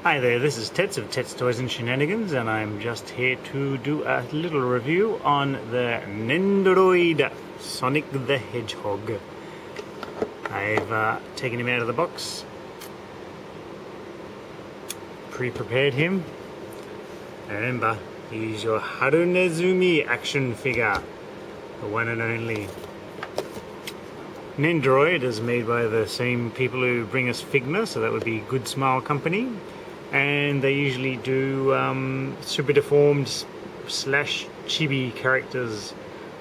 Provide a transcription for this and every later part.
Hi there, this is Tets of Tets Toys and Shenanigans, and I'm just here to do a little review on the Nendoroid Sonic the Hedgehog. I've taken him out of the box, pre-prepared him, and remember, he's your Harunezumi action figure, the one and only. Nendoroid is made by the same people who bring us Figma, so that would be Good Smile Company. And they usually do super deformed slash chibi characters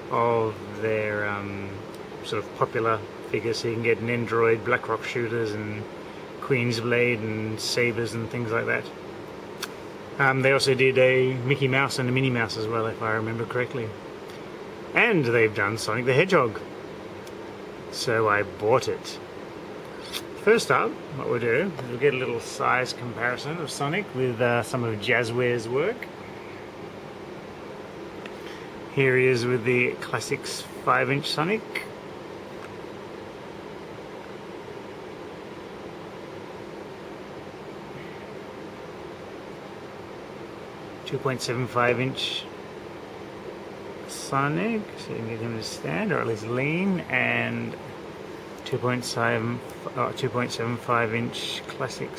of their sort of popular figures. So you can get Nendoroid, Black Rock Shooters and Queen's Blade and Sabers and things like that. They also did a Mickey Mouse and a Minnie Mouse as well, if I remember correctly. And they've done Sonic the Hedgehog. So I bought it. First up, what we'll do is we'll get a little size comparison of Sonic with some of Jazzware's work. Here he is with the Classics 5-inch Sonic. .75-inch Sonic, so you can get him to stand or at least lean, and 2.75-inch classic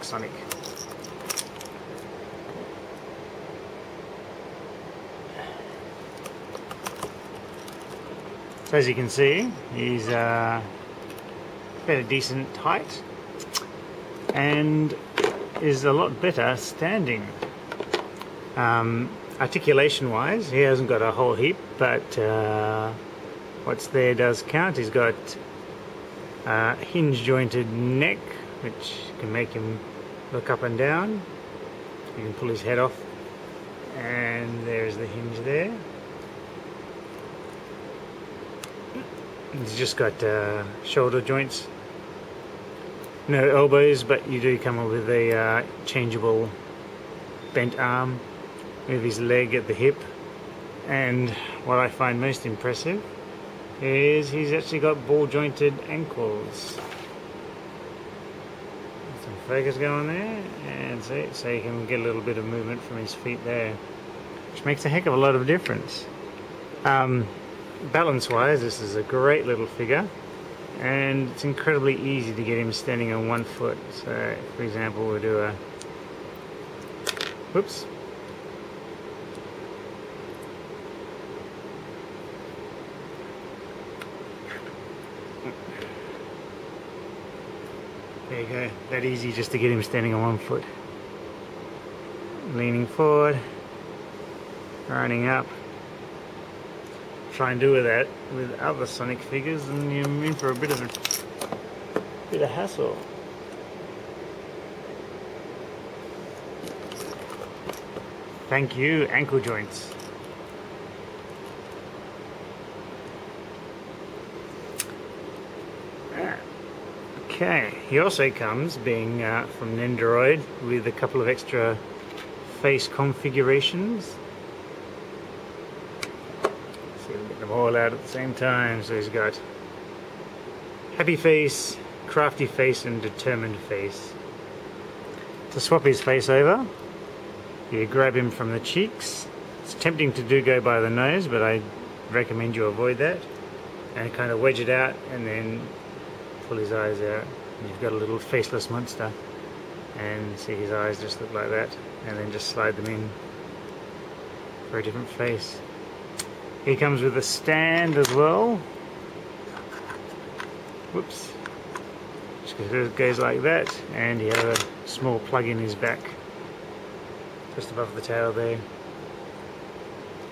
Sonic. So as you can see, he's got a decent height and is a lot better standing. Articulation wise, he hasn't got a whole heap, but what's there does count. He's got a hinge jointed neck, which can make him look up and down. You can pull his head off, and there's the hinge there. He's just got shoulder joints, no elbows, but you do come up with a changeable bent arm with his leg at the hip. And what I find most impressive is he's actually got ball jointed ankles. Some focus going there, and so you can get a little bit of movement from his feet there, which makes a heck of a lot of difference. Balance wise, this is a great little figure, and it's incredibly easy to get him standing on one foot. So for example, we'll do a whoops. There you go, that easy just to get him standing on one foot. Leaning forward, running up. Try and do that with other Sonic figures and you're in for a bit of hassle. Thank you, ankle joints. Okay, he also comes, being from Nendoroid, with a couple of extra face configurations. So we'll get them all out at the same time. So he's got happy face, crafty face, and determined face. To swap his face over, you grab him from the cheeks. It's tempting to go by the nose, but I recommend you avoid that. And kind of wedge it out, and then pull his eyes out. You've got a little faceless monster, and see his eyes just look like that, and then just slide them in for a different face. He comes with a stand as well. Whoops. Just goes like that, and you have a small plug in his back, just above the tail there.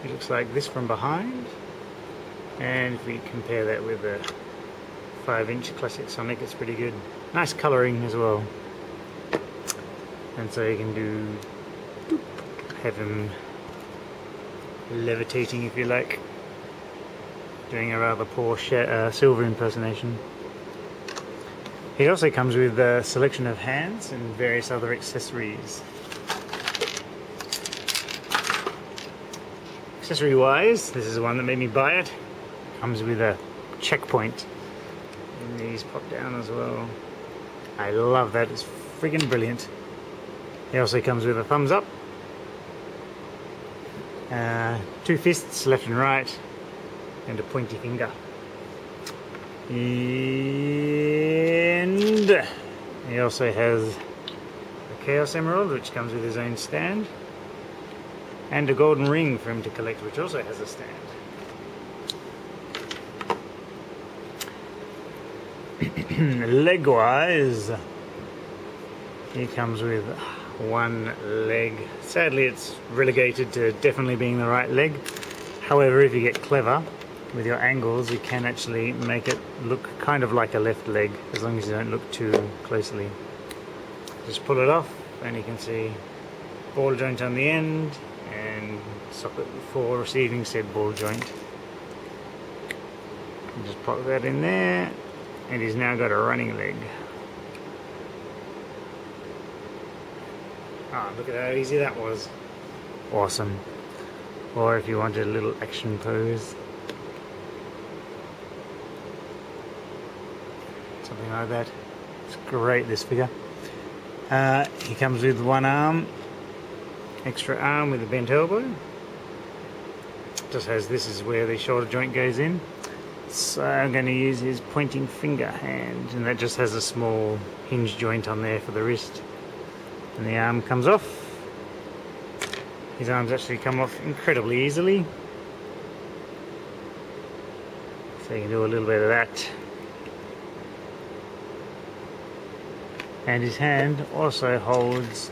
It looks like this from behind, and if we compare that with the 5-inch classic Sonic, it's pretty good. Nice colouring as well. And so you can have him levitating if you like, doing a rather poor silver impersonation. He also comes with a selection of hands and various other accessories. Accessory wise, this is the one that made me buy it. Comes with a checkpoint, and these pop down as well. I love that, it's friggin' brilliant. He also comes with a thumbs up, 2 fists left and right, and a pointy finger. And he also has a Chaos Emerald, which comes with his own stand, and a golden ring for him to collect, which also has a stand. Leg-wise, he comes with 1 leg. Sadly, it's relegated to definitely being the right leg. However, if you get clever with your angles, you can actually make it look kind of like a left leg, as long as you don't look too closely. Just pull it off, and you can see ball joint on the end, and socket for receiving said ball joint. And just pop that in there, and he's now got a running leg. Ah, look at how easy that was. Awesome. Or if you wanted a little action pose, something like that. It's great, this figure. He comes with 1 arm, extra arm with a bent elbow. Just has, this is where the shoulder joint goes in. So I'm going to use his pointing finger hand, and that just has a small hinge joint on there for the wrist. And the arm comes off. His arms actually come off incredibly easily. So you can do a little bit of that. And his hand also holds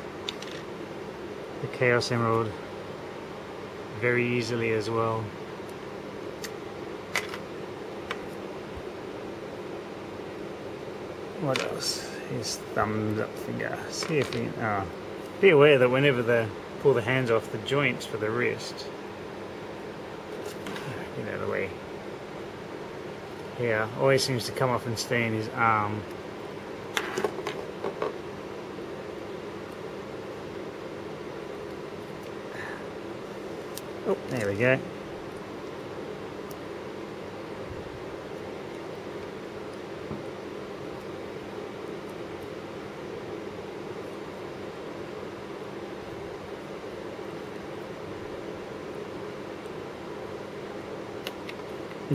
the Chaos Emerald very easily as well. What else? His thumbs up finger. See if we can, be aware that whenever they pull the hands off, the joints for the wrist, get out of the way, here, always seems to come off and stay in his arm. Oh, there we go.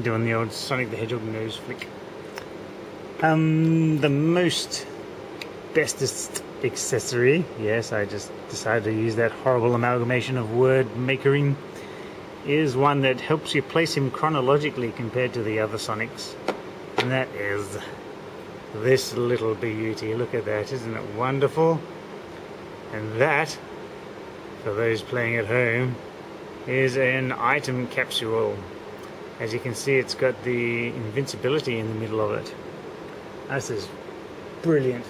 Doing the old Sonic the Hedgehog nose flick. The most bestest accessory, yes, I just decided to use that horrible amalgamation of word makering, is one that helps you place him chronologically compared to the other Sonics, and that is this little beauty. Look at that, isn't it wonderful? And that, for those playing at home, is an item capsule. As you can see, it's got the invincibility in the middle of it. This is brilliant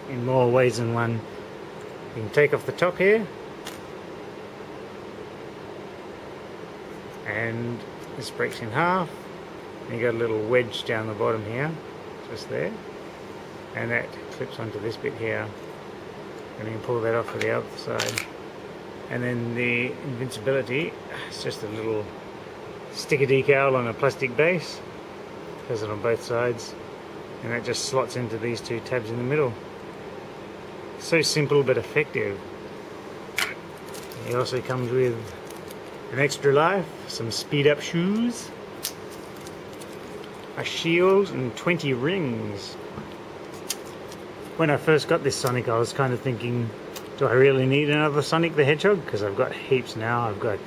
in more ways than one. You can take off the top here, and this breaks in half, and you got a little wedge down the bottom here, just there, and that clips onto this bit here, and you can pull that off to the other side. And then the invincibility, it's just a little sticker decal on a plastic base, has it on both sides, and that just slots into these 2 tabs in the middle. So simple but effective. He also comes with an extra life, some speed up shoes, a shield, and 20 rings. When I first got this Sonic, I was kind of thinking, do I really need another Sonic the Hedgehog? Because I've got heaps now. I've got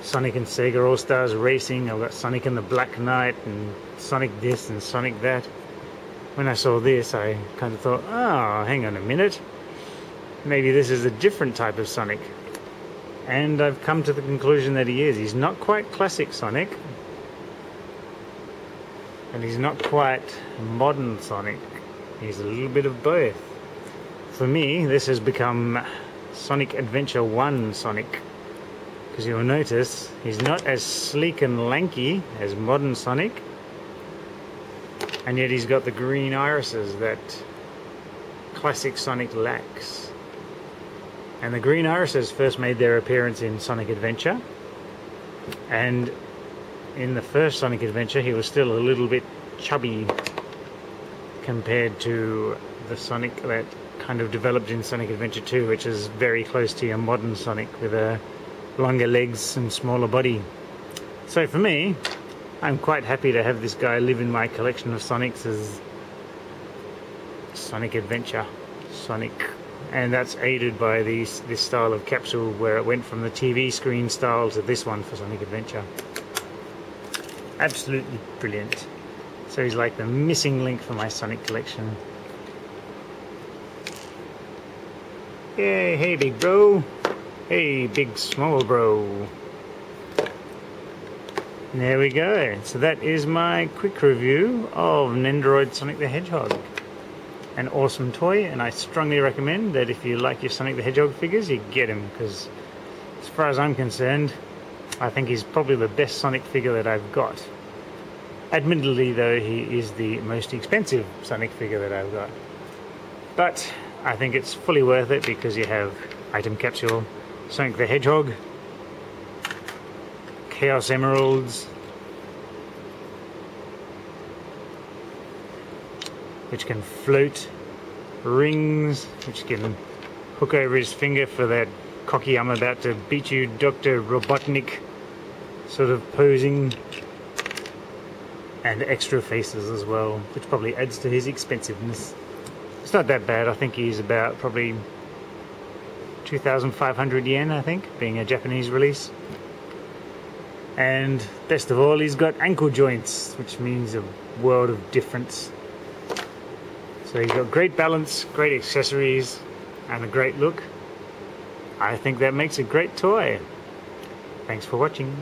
Sonic and Sega All-Stars Racing, I've got Sonic and the Black Knight, and Sonic this and Sonic that. When I saw this, I kind of thought, oh, hang on a minute, maybe this is a different type of Sonic. And I've come to the conclusion that he is. He's not quite classic Sonic, and he's not quite modern Sonic. He's a little bit of both. For me, this has become Sonic Adventure 1 Sonic. Because you'll notice he's not as sleek and lanky as modern Sonic, and yet he's got the green irises that classic Sonic lacks. And the green irises first made their appearance in Sonic Adventure, and in the first Sonic Adventure he was still a little bit chubby, compared to the Sonic that kind of developed in Sonic Adventure 2, which is very close to your modern Sonic with a longer legs and smaller body. So for me, I'm quite happy to have this guy live in my collection of Sonics as Sonic Adventure Sonic, and that's aided by this style of capsule where it went from the TV screen style to this one for Sonic Adventure. Absolutely brilliant. So he's like the missing link for my Sonic collection. Yay, hey big bro. Hey big small bro. There we go. So that is my quick review of Nendoroid Sonic the Hedgehog. An awesome toy, and I strongly recommend that if you like your Sonic the Hedgehog figures, you get him, because as far as I'm concerned, I think he's probably the best Sonic figure that I've got. Admittedly though, he is the most expensive Sonic figure that I've got. But I think it's fully worth it because you have item capsule, Sonic the Hedgehog, Chaos Emeralds, which can float, rings, which can hook over his finger for that cocky I'm about to beat you Dr. Robotnik sort of posing, and extra faces as well, which probably adds to his expensiveness. It's not that bad. I think he's about probably 2,500 yen, I think, being a Japanese release. And best of all, he's got ankle joints, which means a world of difference. So he's got great balance, great accessories, and a great look. I think that makes a great toy. Thanks for watching.